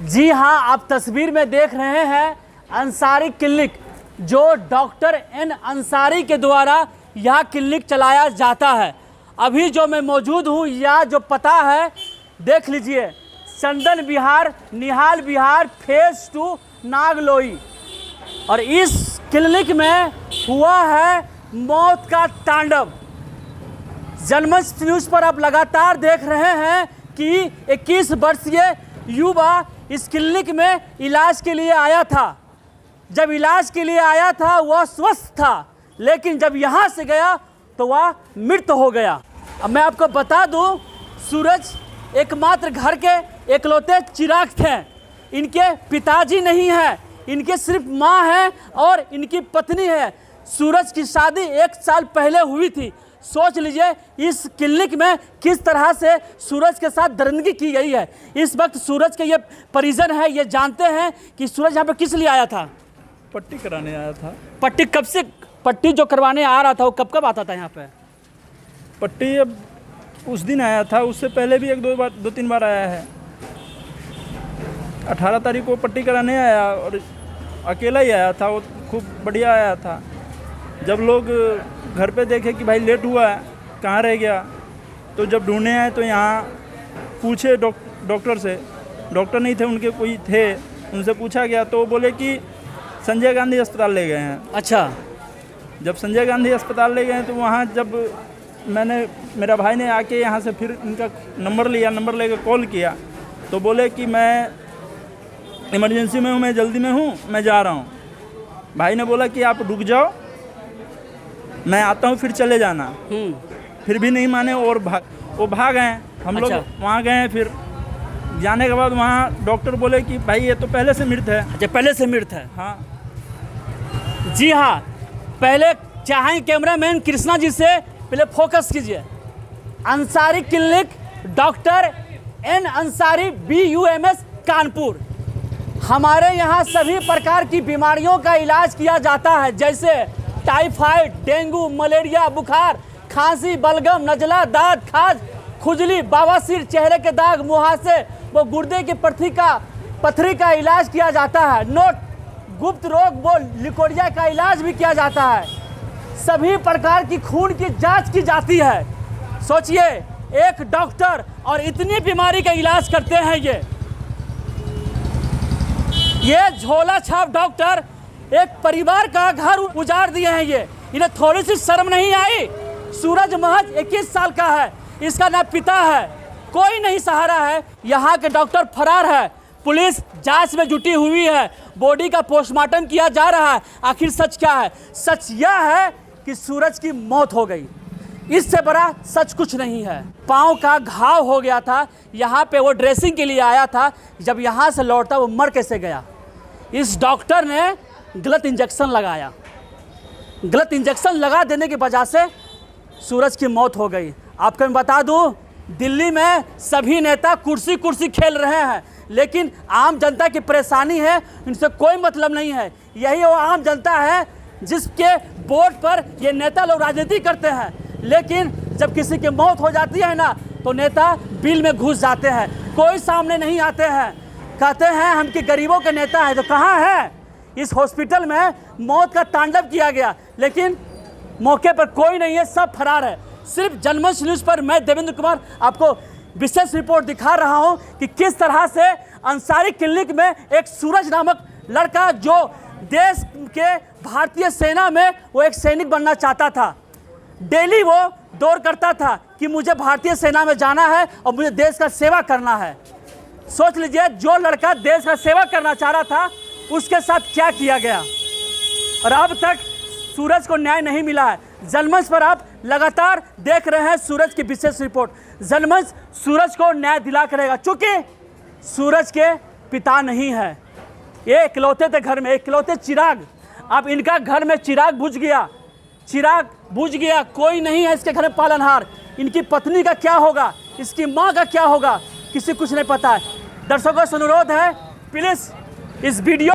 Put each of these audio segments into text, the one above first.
जी हाँ, आप तस्वीर में देख रहे हैं अंसारी क्लिनिक, जो डॉक्टर एन अंसारी के द्वारा यह क्लिनिक चलाया जाता है। अभी जो मैं मौजूद हूँ, यह जो पता है देख लीजिए, चंदन विहार, निहाल विहार, फेज 2, नागलोई। और इस क्लिनिक में हुआ है मौत का तांडव। जनमंच न्यूज़ पर आप लगातार देख रहे हैं कि 21 वर्षीय युवा इस क्लिनिक में इलाज के लिए आया था। जब इलाज के लिए आया था वह स्वस्थ था, लेकिन जब यहाँ से गया तो वह मृत हो गया। अब मैं आपको बता दूं, सूरज एकमात्र घर के एकलौते चिराग थे। इनके पिताजी नहीं हैं, इनके सिर्फ माँ है और इनकी पत्नी है। सूरज की शादी 1 साल पहले हुई थी। सोच लीजिए इस क्लिनिक में किस तरह से सूरज के साथ दरिंदगी की गई है। इस वक्त सूरज के ये परिजन है, ये जानते हैं कि सूरज यहाँ पे किस लिए आया था। पट्टी कराने आया था। पट्टी कब से, पट्टी जो करवाने आ रहा था वो कब कब आता था यहाँ पे? पट्टी अब उस दिन आया था, उससे पहले भी 1-2 बार आया है। 18 तारीख को पट्टी कराने आया और अकेला ही आया था। वो खूब बढ़िया आया था। जब लोग घर पे देखे कि भाई लेट हुआ है, कहाँ रह गया, तो जब ढूंढने आए तो यहाँ पूछे डॉक्टर से, डॉक्टर नहीं थे, उनके कोई थे, उनसे पूछा गया तो वो बोले कि संजय गांधी अस्पताल ले गए हैं। अच्छा, जब संजय गांधी अस्पताल ले गए तो वहाँ जब मेरा भाई ने आके यहाँ से फिर इनका नंबर लिया, नंबर लेकर कॉल किया तो बोले कि मैं इमरजेंसी में हूँ, मैं जल्दी में हूँ, मैं जा रहा हूँ। भाई ने बोला कि आप रुक जाओ, मैं आता हूँ, फिर चले जाना। फिर भी नहीं माने और वो भाग गए। हम लोग वहाँ गए, फिर जाने के बाद वहाँ डॉक्टर बोले कि भाई ये तो पहले से मृत है। अच्छा, पहले से मृत है। हाँ जी हाँ, पहले चाहें कैमरामैन कृष्णा जी से पहले फोकस कीजिए। Ansari clinic, doctor N Ansari, BUMS Kanpur. हमारे यहाँ सभी प्रकार की बीमारियों का इलाज किया जाता है, जैसे टाइफाइड, डेंगू, मलेरिया, बुखार, खांसी, बलगम, नजला, दाद, खाज, खुजली, बवासीर, चेहरे के दाग, मुहासे वो गुर्दे की पथरी का इलाज किया जाता है। नोट गुप्त रोग वो लिकोरिया का इलाज भी किया जाता है। सभी प्रकार की खून की जांच की जाती है। सोचिए, एक डॉक्टर और इतनी बीमारी का इलाज करते हैं। ये झोला छाप डॉक्टर एक परिवार का घर उजाड़ दिए हैं। इन्हें थोड़ी सी शर्म नहीं आई? सूरज महज 21 साल का है, इसका ना पिता है, कोई नहीं सहारा है। यहाँ के डॉक्टर फरार है। पुलिस जांच में जुटी हुई है, बॉडी का पोस्टमार्टम किया जा रहा है। आखिर सच क्या है? सच यह है कि सूरज की मौत हो गई। इससे बड़ा सच कुछ नहीं है। पाँव का घाव हो गया था, यहाँ पे वो ड्रेसिंग के लिए आया था। जब यहाँ से लौटता वो मर कैसे गया? इस डॉक्टर ने गलत इंजेक्शन लगाया। गलत इंजेक्शन लगा देने की वजह से सूरज की मौत हो गई। आपको मैं बता दूं, दिल्ली में सभी नेता कुर्सी कुर्सी खेल रहे हैं, लेकिन आम जनता की परेशानी है, इनसे कोई मतलब नहीं है। यही वो आम जनता है जिसके वोट पर ये नेता लोग राजनीति करते हैं। लेकिन जब किसी की मौत हो जाती है ना, तो नेता बिल में घुस जाते हैं, कोई सामने नहीं आते हैं। कहते हैं हम कि गरीबों के नेता है, तो कहाँ है? इस हॉस्पिटल में मौत का तांडव किया गया, लेकिन मौके पर कोई नहीं है, सब फरार है। सिर्फ जनमंच न्यूज़ पर मैं देवेंद्र कुमार आपको विशेष रिपोर्ट दिखा रहा हूं कि किस तरह से अंसारी क्लिनिक में एक सूरज नामक लड़का, जो देश के भारतीय सेना में वो एक सैनिक बनना चाहता था, डेली वो दौड़ करता था कि मुझे भारतीय सेना में जाना है और मुझे देश का सेवा करना है। सोच लीजिए, जो लड़का देश का सेवा करना चाह रहा था, उसके साथ क्या किया गया। और अब तक सूरज को न्याय नहीं मिला है। जनमंच पर आप लगातार देख रहे हैं सूरज की विशेष रिपोर्ट। जनमंच सूरज को न्याय दिला करेगा, चूंकि सूरज के पिता नहीं है। ये इकलौते थे घर में, इकलौते चिराग। अब इनका घर में चिराग बुझ गया, चिराग बुझ गया, कोई नहीं है इसके घर में पालनहार। इनकी पत्नी का क्या होगा, इसकी माँ का क्या होगा, किसी कुछ नहीं पता है। दर्शकों से अनुरोध है, प्लीज इस वीडियो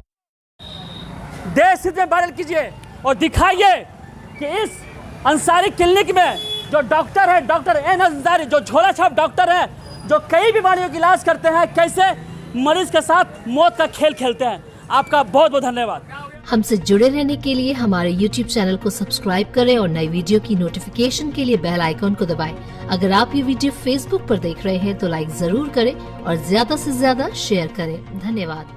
देश हित में वायरल कीजिए और दिखाइए कि इस अंसारी क्लिनिक में जो डॉक्टर है, डॉक्टर एन अंसारी, जो झोला छाप डॉक्टर है, जो कई बीमारियों का इलाज करते हैं, कैसे मरीज के साथ मौत का खेल खेलते हैं। आपका बहुत बहुत धन्यवाद। हमसे जुड़े रहने के लिए हमारे YouTube चैनल को सब्सक्राइब करें और नई वीडियो की नोटिफिकेशन के लिए बेल आइकॉन को दबाएं। अगर आप ये वीडियो Facebook पर देख रहे हैं तो लाइक जरूर करें और ज्यादा से ज्यादा शेयर करें। धन्यवाद।